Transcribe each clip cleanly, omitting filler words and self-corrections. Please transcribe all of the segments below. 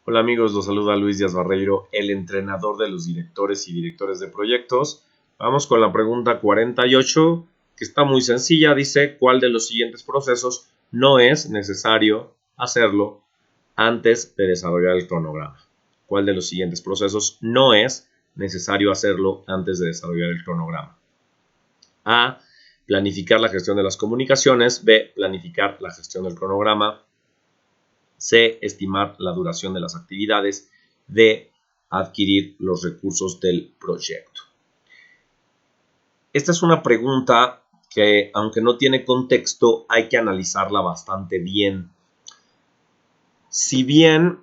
Hola amigos, los saluda Luis Díaz Barreiro, el entrenador de los directores y directores de proyectos. Vamos con la pregunta 48, que está muy sencilla. Dice, ¿cuál de los siguientes procesos no es necesario hacerlo antes de desarrollar el cronograma? ¿Cuál de los siguientes procesos no es necesario hacerlo antes de desarrollar el cronograma? A. Planificar la gestión de las comunicaciones. B. Planificar la gestión del cronograma. C. Estimar la duración de las actividades. D. Adquirir los recursos del proyecto. Esta es una pregunta que, aunque no tiene contexto, hay que analizarla bastante bien. Si bien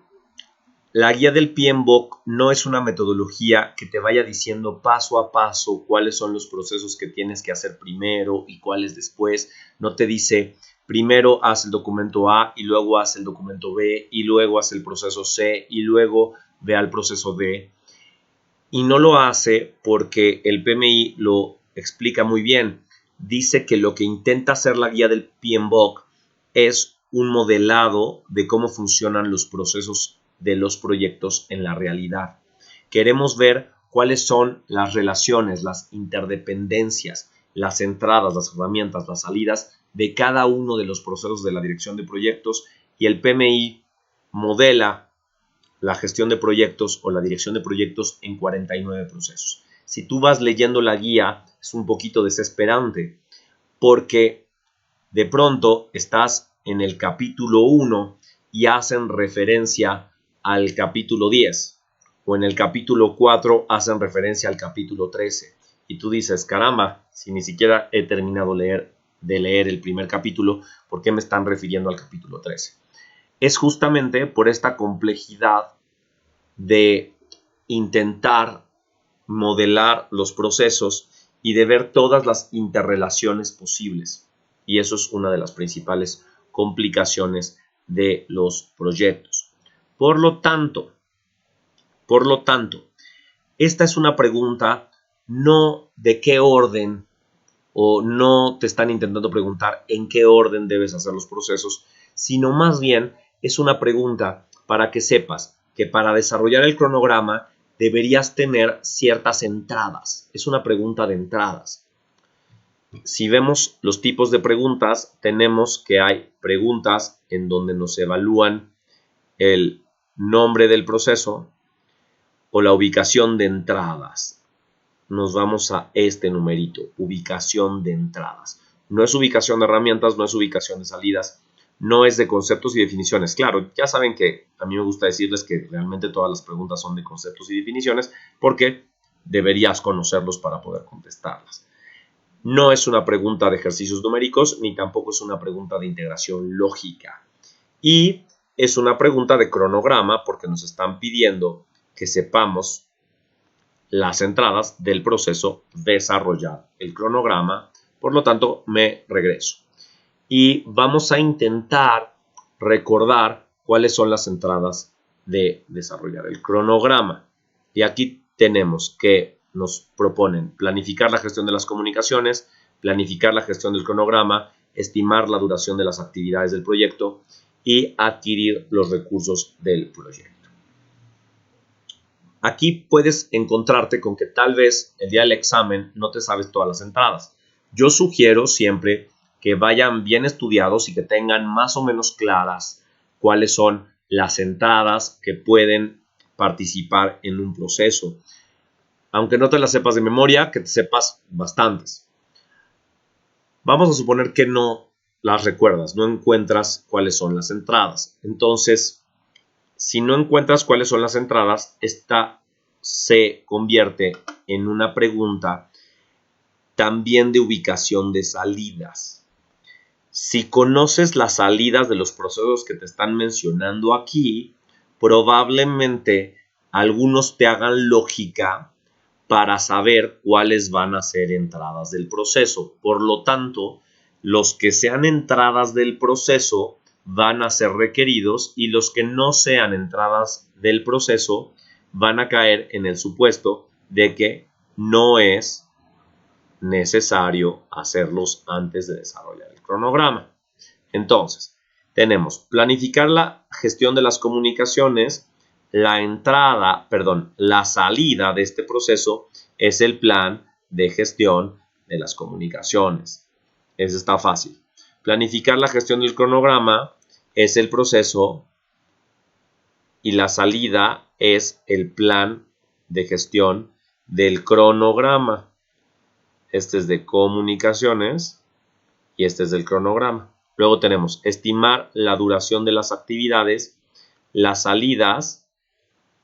la guía del PMBOK no es una metodología que te vaya diciendo paso a paso cuáles son los procesos que tienes que hacer primero y cuáles después. No te dice primero haz el documento A y luego haz el documento B y luego haz el proceso C y luego ve al proceso D. Y no lo hace porque el PMI lo explica muy bien. Dice que lo que intenta hacer la guía del PMBOK es un modelado de cómo funcionan los procesos de los proyectos en la realidad. Queremos ver cuáles son las relaciones, las interdependencias, las entradas, las herramientas, las salidas de cada uno de los procesos de la dirección de proyectos, y el PMI modela la gestión de proyectos o la dirección de proyectos en 49 procesos. Si tú vas leyendo la guía, es un poquito desesperante porque de pronto estás en el capítulo 1 y hacen referencia al capítulo 10, o en el capítulo 4 hacen referencia al capítulo 13, y tú dices, caramba, si ni siquiera he terminado de leer el primer capítulo, ¿por qué me están refiriendo al capítulo 13? Es justamente por esta complejidad de intentar modelar los procesos y de ver todas las interrelaciones posibles. Y eso es una de las principales complicaciones de los proyectos. Por lo tanto, esta es una pregunta no de qué orden, o no te están intentando preguntar en qué orden debes hacer los procesos, sino más bien es una pregunta para que sepas que para desarrollar el cronograma deberías tener ciertas entradas. Es una pregunta de entradas. Si vemos los tipos de preguntas, tenemos que hay preguntas en donde nos evalúan el nombre del proceso o la ubicación de entradas. Nos vamos a este numerito, ubicación de entradas. No es ubicación de herramientas, no es ubicación de salidas, no es de conceptos y definiciones. Claro, ya saben que a mí me gusta decirles que realmente todas las preguntas son de conceptos y definiciones porque deberías conocerlos para poder contestarlas. No es una pregunta de ejercicios numéricos ni tampoco es una pregunta de integración lógica. Y es una pregunta de cronograma porque nos están pidiendo que sepamos las entradas del proceso desarrollar el cronograma. Por lo tanto, me regreso. Y vamos a intentar recordar cuáles son las entradas de desarrollar el cronograma. Y aquí tenemos que nos proponen planificar la gestión de las comunicaciones, planificar la gestión del cronograma, estimar la duración de las actividades del proyecto y adquirir los recursos del proyecto. Aquí puedes encontrarte con que tal vez el día del examen no te sabes todas las entradas. Yo sugiero siempre que vayan bien estudiados y que tengan más o menos claras cuáles son las entradas que pueden participar en un proceso. Aunque no te las sepas de memoria, que te sepas bastantes. Vamos a suponer que no las recuerdas, no encuentras cuáles son las entradas. Entonces, si no encuentras cuáles son las entradas, esta se convierte en una pregunta también de ubicación de salidas. Si conoces las salidas de los procesos que te están mencionando aquí, probablemente algunos te hagan lógica para saber cuáles van a ser entradas del proceso. Por lo tanto, los que sean entradas del proceso van a ser requeridos y los que no sean entradas del proceso van a caer en el supuesto de que no es necesario hacerlos antes de desarrollar el cronograma. Entonces, tenemos planificar la gestión de las comunicaciones. la salida de este proceso es el plan de gestión de las comunicaciones. Eso está fácil. Planificar la gestión del cronograma es el proceso y la salida es el plan de gestión del cronograma. Este es de comunicaciones y este es del cronograma. Luego tenemos estimar la duración de las actividades. Las salidas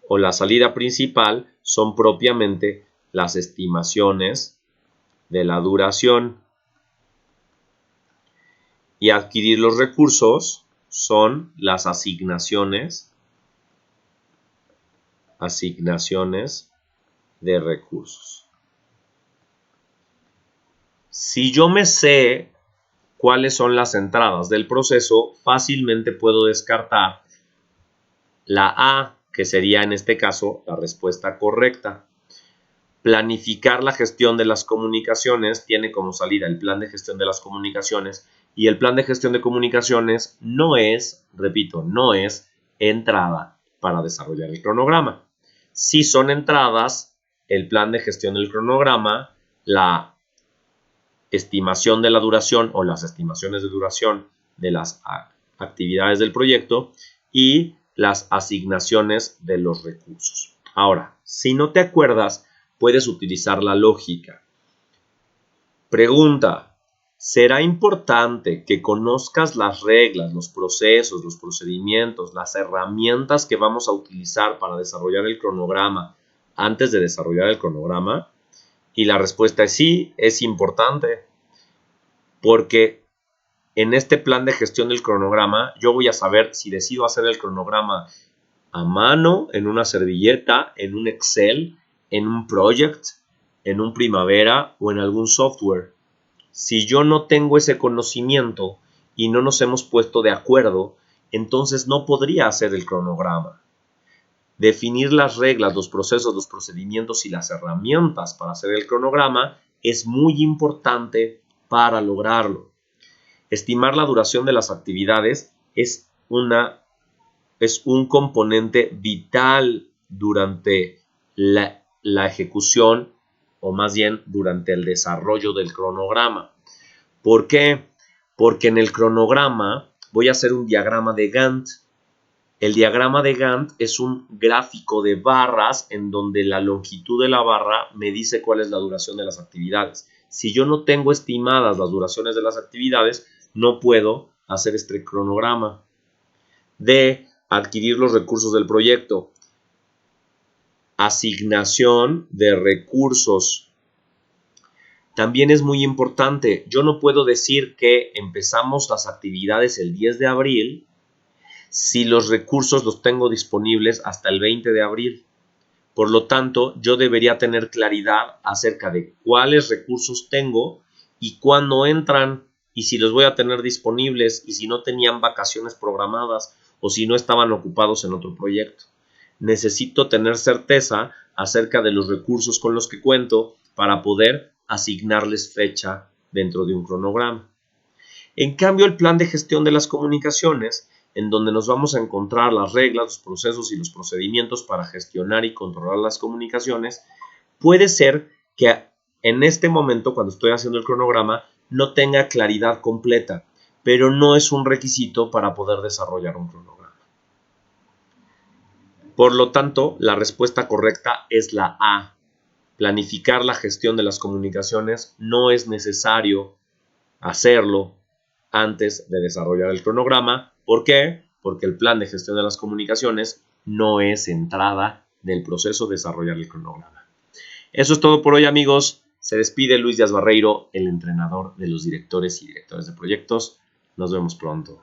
o la salida principal son propiamente las estimaciones de la duración. Y adquirir los recursos son las asignaciones de recursos. Si yo me sé cuáles son las entradas del proceso, fácilmente puedo descartar la A, que sería en este caso la respuesta correcta. Planificar la gestión de las comunicaciones tiene como salida el plan de gestión de las comunicaciones, y el plan de gestión de comunicaciones no es, repito, no es entrada para desarrollar el cronograma. Si son entradas, el plan de gestión del cronograma, la estimación de la duración o las estimaciones de duración de las actividades del proyecto y las asignaciones de los recursos. Ahora, si no te acuerdas, puedes utilizar la lógica. Pregunta: ¿será importante que conozcas las reglas, los procesos, los procedimientos, las herramientas que vamos a utilizar para desarrollar el cronograma antes de desarrollar el cronograma? Y la respuesta es sí, es importante, porque en este plan de gestión del cronograma yo voy a saber si decido hacer el cronograma a mano, en una servilleta, en un Excel, en un project, en un Primavera o en algún software. Si yo no tengo ese conocimiento y no nos hemos puesto de acuerdo, entonces no podría hacer el cronograma. Definir las reglas, los procesos, los procedimientos y las herramientas para hacer el cronograma es muy importante para lograrlo. Estimar la duración de las actividades es un componente vital durante la ejecución, o más bien durante el desarrollo del cronograma. ¿Por qué? Porque en el cronograma voy a hacer un diagrama de Gantt. El diagrama de Gantt es un gráfico de barras en donde la longitud de la barra me dice cuál es la duración de las actividades. Si yo no tengo estimadas las duraciones de las actividades, no puedo hacer este cronograma. D. Adquirir los recursos del proyecto. Asignación de recursos. También es muy importante. Yo no puedo decir que empezamos las actividades el 10 de abril si los recursos los tengo disponibles hasta el 20 de abril. Por lo tanto, yo debería tener claridad acerca de cuáles recursos tengo y cuándo entran, y si los voy a tener disponibles, y si no tenían vacaciones programadas o si no estaban ocupados en otro proyecto. Necesito tener certeza acerca de los recursos con los que cuento para poder asignarles fecha dentro de un cronograma. En cambio, el plan de gestión de las comunicaciones, en donde nos vamos a encontrar las reglas, los procesos y los procedimientos para gestionar y controlar las comunicaciones, puede ser que en este momento, cuando estoy haciendo el cronograma, no tenga claridad completa, pero no es un requisito para poder desarrollar un cronograma. Por lo tanto, la respuesta correcta es la A. Planificar la gestión de las comunicaciones no es necesario hacerlo antes de desarrollar el cronograma. ¿Por qué? Porque el plan de gestión de las comunicaciones no es entrada del proceso de desarrollar el cronograma. Eso es todo por hoy, amigos. Se despide Luis Díaz Barreiro, el entrenador de los directores y directores de proyectos. Nos vemos pronto.